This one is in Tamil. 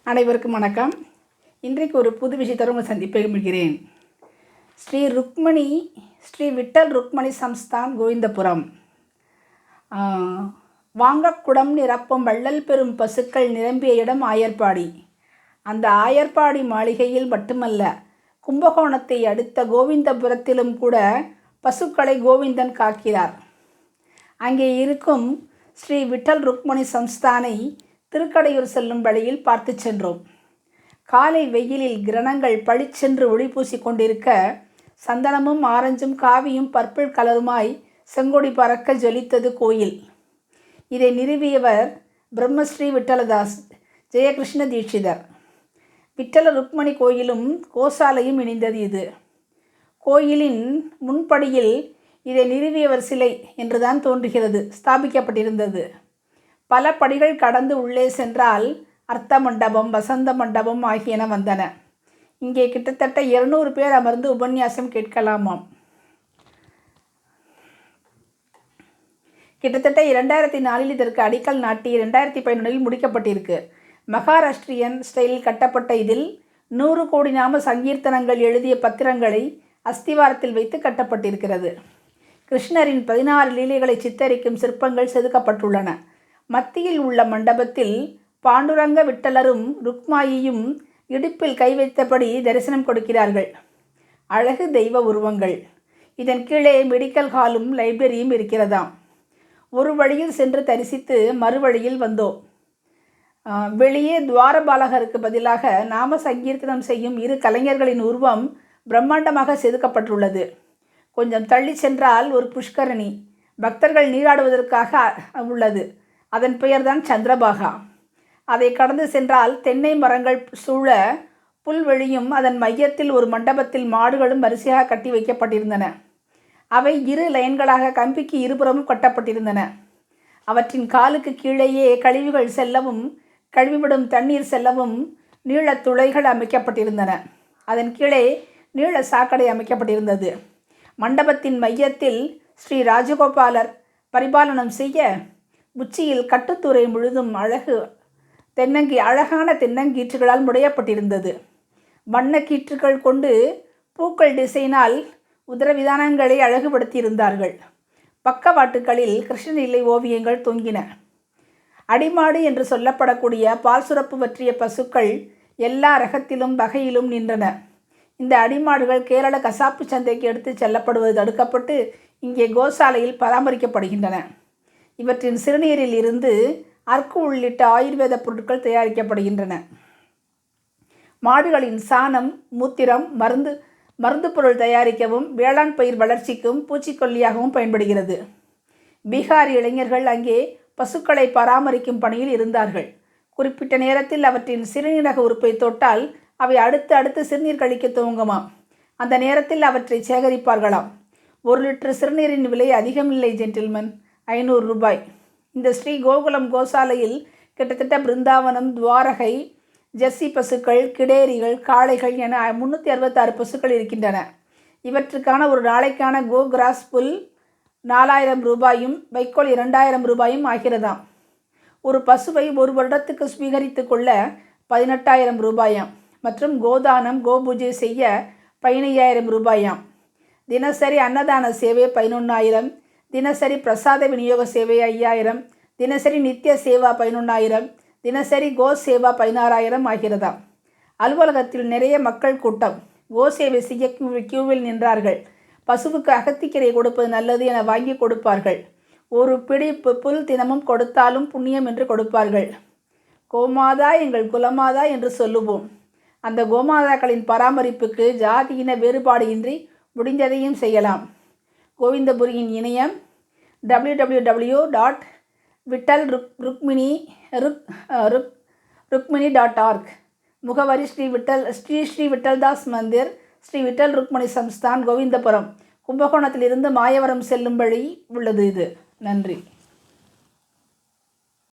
அனைவருக்கும் வணக்கம். இன்றைக்கு ஒரு புது விஷயத்தோடு உங்களை சந்திப்பை விரும்புகிறேன். ஸ்ரீ விட்டல் ருக்மணி சம்ஸ்தான் கோவிந்தபுரம். வாங்கக்குடம் நிரப்பும் வள்ளல் பெறும் பசுக்கள் நிரம்பிய இடம் ஆயர்பாடி. அந்த ஆயர்பாடி மாளிகையில் மட்டுமல்ல, கும்பகோணத்தை அடுத்த கோவிந்தபுரத்திலும் கூட பசுக்களை கோவிந்தன் காக்கிறார். அங்கே இருக்கும் ஸ்ரீ விட்டல் ருக்மணி சம்ஸ்தானை திருக்கடையூர் செல்லும் வழியில் பார்த்து சென்றோம். காலை வெயிலில் கிரணங்கள் பளிச்சென்று ஒளி பூசி கொண்டிருக்க, சந்தனமும் ஆரஞ்சும் காவியும் பர்பிள் கலருமாய் செங்கொடி பறக்க ஜொலித்தது கோயில். இதை நிறுவியவர் பிரம்மஸ்ரீ விட்டலதாஸ் ஜெயகிருஷ்ண தீட்சிதர். விட்டல ருக்மணி கோயிலும் கோசாலையும் இணைந்தது. இது கோயிலின் முன்படியில் இதை நிறுவியவர் சிலை என்றுதான் தோன்றுகிறது ஸ்தாபிக்கப்பட்டிருந்தது. பல படிகள் கடந்து உள்ளே சென்றால் அர்த்த மண்டபம், வசந்த மண்டபம் ஆகியன வந்தன. இங்கே கிட்டத்தட்ட 200 பேர் அமர்ந்து உபன்யாசம் கேட்கலாமாம். கிட்டத்தட்ட 2004 இதற்கு அடிக்கல் நாட்டி 2011 முடிக்கப்பட்டிருக்கு. மகாராஷ்டிரியன் ஸ்டைலில் கட்டப்பட்ட இதில் 100 கோடி நாம சங்கீர்த்தனங்கள் எழுதிய பத்திரங்களை அஸ்திவாரத்தில் வைத்து கட்டப்பட்டிருக்கிறது. கிருஷ்ணரின் 16 லீலைகளை சித்தரிக்கும் சிற்பங்கள் செதுக்கப்பட்டுள்ளன. மத்தியில் உள்ள மண்டபத்தில் பாண்டுரங்க விட்டலரும் ருக்மாயியும் இடுப்பில் கை வைத்தபடி தரிசனம் கொடுக்கிறார்கள். அழகு தெய்வ உருவங்கள். இதன் கீழே மெடிக்கல் ஹாலும் லைப்ரரியும் இருக்கிறதாம். ஒரு வழியில் சென்று தரிசித்து மறுவழியில் வந்தோம். வெளியே துவாரபாலகருக்கு பதிலாக நாம சங்கீர்த்தனம் செய்யும் 2 கலைஞர்களின் உருவம் பிரம்மாண்டமாக செதுக்கப்பட்டுள்ளது. கொஞ்சம் தள்ளி சென்றால் ஒரு புஷ்கரணி பக்தர்கள் நீராடுவதற்காக உள்ளது. அதன் பெயர்தான் சந்திரபாகா. அதை கடந்து சென்றால் தென்னை மரங்கள் சூழ புல்வெளியும், அதன் மையத்தில் ஒரு மண்டபத்தில் மாடுகளும் வரிசையாக கட்டி வைக்கப்பட்டிருந்தன. அவை 2 லைன்களாக கம்பிக்கு இருபுறமும் கட்டப்பட்டிருந்தன. அவற்றின் காலுக்கு கீழேயே கழிவுகள் செல்லவும் கழுவிவிடும் தண்ணீர் செல்லவும் நீள துளைகள் அமைக்கப்பட்டிருந்தன. அதன் கீழே நீள சாக்கடை அமைக்கப்பட்டிருந்தது. மண்டபத்தின் மையத்தில் ஸ்ரீ ராஜகோபாலர் பரிபாலனம் செய்ய உச்சியில் கட்டுத்துறை முழுதும் அழகான தென்னங்கீற்றுகளால் முடையப்பட்டிருந்தது. வண்ண கீற்றுகள் கொண்டு பூக்கள் டிசைனால் உதரவிதானங்களை அழகுபடுத்தியிருந்தார்கள். பக்கவாட்டுகளில் கிருஷ்ணலீலை ஓவியங்கள் தொங்கின. அடிமாடு என்று சொல்லப்படக்கூடிய பால் சுரப்பு பற்றிய பசுக்கள் எல்லா ரகத்திலும் வகையிலும் நின்றன. இந்த அடிமாடுகள் கேரள கசாப்பு சந்தைக்கு எடுத்து செல்லப்படுவது தடுக்கப்பட்டு இங்கே கோசாலையில் பராமரிக்கப்படுகின்றன. இவற்றின் சிறுநீரில் இருந்து அர்க்கு உள்ளிட்ட ஆயுர்வேத பொருட்கள் தயாரிக்கப்படுகின்றன. மாடுகளின் சாணம், மூத்திரம் மருந்து பொருள் தயாரிக்கவும் வேளாண் பயிர் வளர்ச்சிக்கும் பூச்சிக்கொல்லியாகவும் பயன்படுகிறது. பீகார் இளைஞர்கள் அங்கே பசுக்களை பராமரிக்கும் பணியில் இருந்தார்கள். குறிப்பிட்ட நேரத்தில் அவற்றின் சிறுநீரக உறுப்பை தொட்டால் அவை அடுத்து சிறுநீர் கழிக்க துவங்குமாம். அந்த நேரத்தில் அவற்றை சேகரிப்பார்களாம். 1 லிட்டர் சிறுநீரின் விலை அதிகமில்லை ஜென்டில்மன், 500 ரூபாய். இந்த ஸ்ரீ கோகுலம் கோசாலையில் கிட்டத்தட்ட பிருந்தாவனம், துவாரகை, ஜெர்சி பசுக்கள், கிடேரிகள், காளைகள் என 366 பசுக்கள் இருக்கின்றன. இவற்றுக்கான ஒரு நாளைக்கான கோ கிராஸ் புல் 4000 ரூபாயும் வைக்கோல் 2000 ரூபாயும் ஆகிறதாம். ஒரு பசுவை 1 வருடத்துக்கு சுவீகரித்து கொள்ள 18,000 ரூபாயாம். மற்றும் கோதானம், கோபூஜை செய்ய 15,000 ரூபாயாம். தினசரி அன்னதான சேவை 11,000, தினசரி பிரசாத விநியோக சேவை 5,000, தினசரி நித்திய சேவா 11,000, தினசரி கோ சேவா 16,000 ஆகிறதாம். அலுவலகத்தில் நிறைய மக்கள் கூட்டம். கோ சேவை செய்ய கியூவில் நின்றார்கள். பசுவுக்கு அகத்திக்கீரை கொடுப்பது நல்லது என வாங்கி கொடுப்பார்கள். ஒரு பிடி புல் தினமும் கொடுத்தாலும் புண்ணியம் என்று கொடுப்பார்கள். கோமாதா எங்கள் குலமாதா என்று சொல்லுவோம். அந்த கோமாதாக்களின் பராமரிப்புக்கு ஜாதியின வேறுபாடு இன்றி முடிந்ததையும் செய்யலாம். கோவிந்தபுரியின் இணையம் www.vitalrukmini.org. முகவரி ஸ்ரீ விட்டல்தாஸ் மந்திர், ஸ்ரீ விட்டல் ருக்மணி சம்ஸ்தான், கோவிந்தபுரம், கும்பகோணத்திலிருந்து மாயவரம் செல்லும் வழி உள்ளது. இது நன்றி.